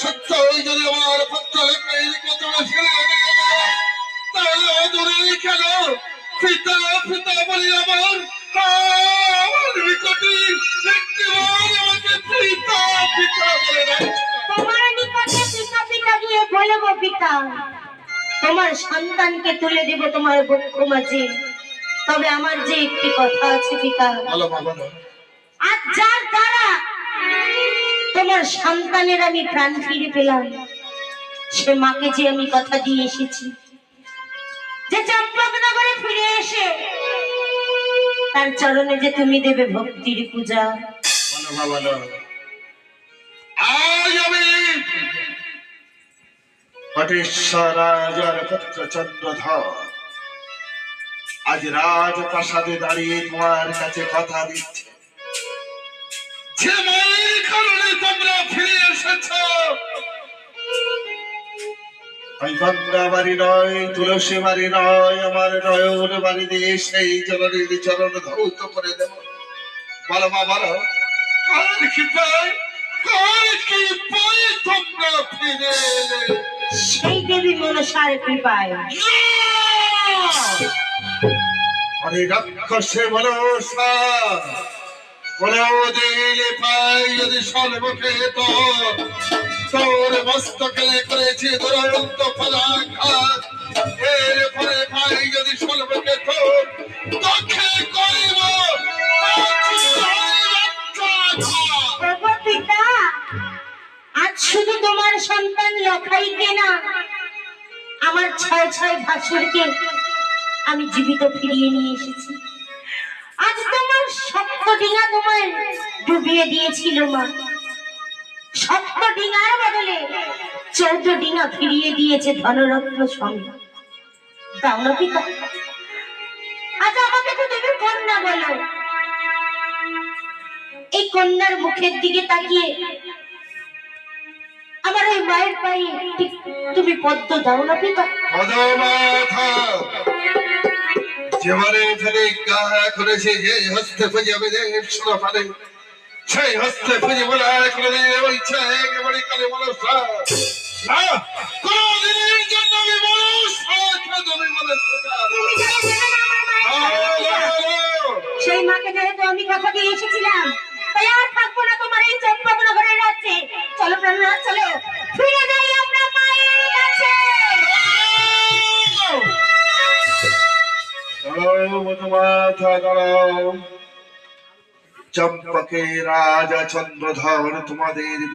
সত্যই যদি আমার পুত্রের কথা ফিরে তাহলে দূরে কেন পিতা পিতা বলি আমার নিকটে একটিবার আমাকে পিতা পিতা বলে তোমার নিকটে পিতা পিতা গিয়ে বলবো পিতা, তোমার সন্তানকে তুলে দেব তোমার বক্ষ মাঝে। তবে আমার যে একটি কথা আছে পিতা, আজ যার দ্বারা তোমার সন্তানের আমি প্রাণ ফিরে পেলাম, সে মাকে যে আমি কথা দিয়ে এসেছি যে চম্পকনগরে ফিরে এসে তার চরণে যে তুমি দেবে ভক্তির পূজা। আজ আমি পটেশ্বর রাজার পুত্র চন্দ্রধর আজ রাজপ্রাসাদে দাঁড়িয়ে তোমার কাছে কথা দিচ্ছে যে মায়ের কারণে তোমরা ফিরে এসেছ। ওই গঙ্গা বাড়ি নয়, তুলসী বাড়ি নয়, আমার নয়ন বাড়ি দিয়ে সেই জননীর চরণ ধৌত করে দেব। বলো মা বলো, কার কৃপায় তোমরা ফিরে এলে? সেই দেবী মনসার কৃপায়। আরে রাক্ষসে মনসা দিলে পাই যদি সর্বকে তোর মস্তকে করেছে দুরন্ত ফলাঘাত, এর ফলে পাই যদি সর্বকে তোর দক্ষে করিব পিতা। আজ শুধু তোমার সন্তান লখাইকে না, আমার ছয় ছয় ভাসুরকে আমি জীবিত ফিরিয়ে নিয়ে এসেছি। আজ তোমার সপ্ত ডিঙা তোমায় ডুবিয়ে দিয়েছিল মা, সপ্ত ডিঙার বদলে 14 ডিঙা ফিরিয়ে দিয়েছে ধনরত্ন সঙ্গে। দাও না পিতা, আজ আমাকে তো তুমি কন্যা বলো, এই কন্যার মুখের দিকে তাকিয়ে আমার ওই মায়ের পায়ে তুমি পদ্ম দাও না পিতা। যেবারে ফেলে গায়ে করেছে যে হস্তে ফুজাবে সোনা পারে, সেই হস্তে ফুজে বলে করে বলছে একেবারে কালে মানুষ না কোনদিনের জন্য আমি মানুষ তুমি বলে সেই মাকে যেহেতু আমি কথা দিয়ে এসেছিলাম, তাই আর থাকবো না তোমার এই চম্পকনগরের রাজ্যে। চলো প্রাণনাথ, চলো ফিরে যাই আমরা মায়ের কাছে। চম্পকে রাজা চন্দ্রধর তোমাদের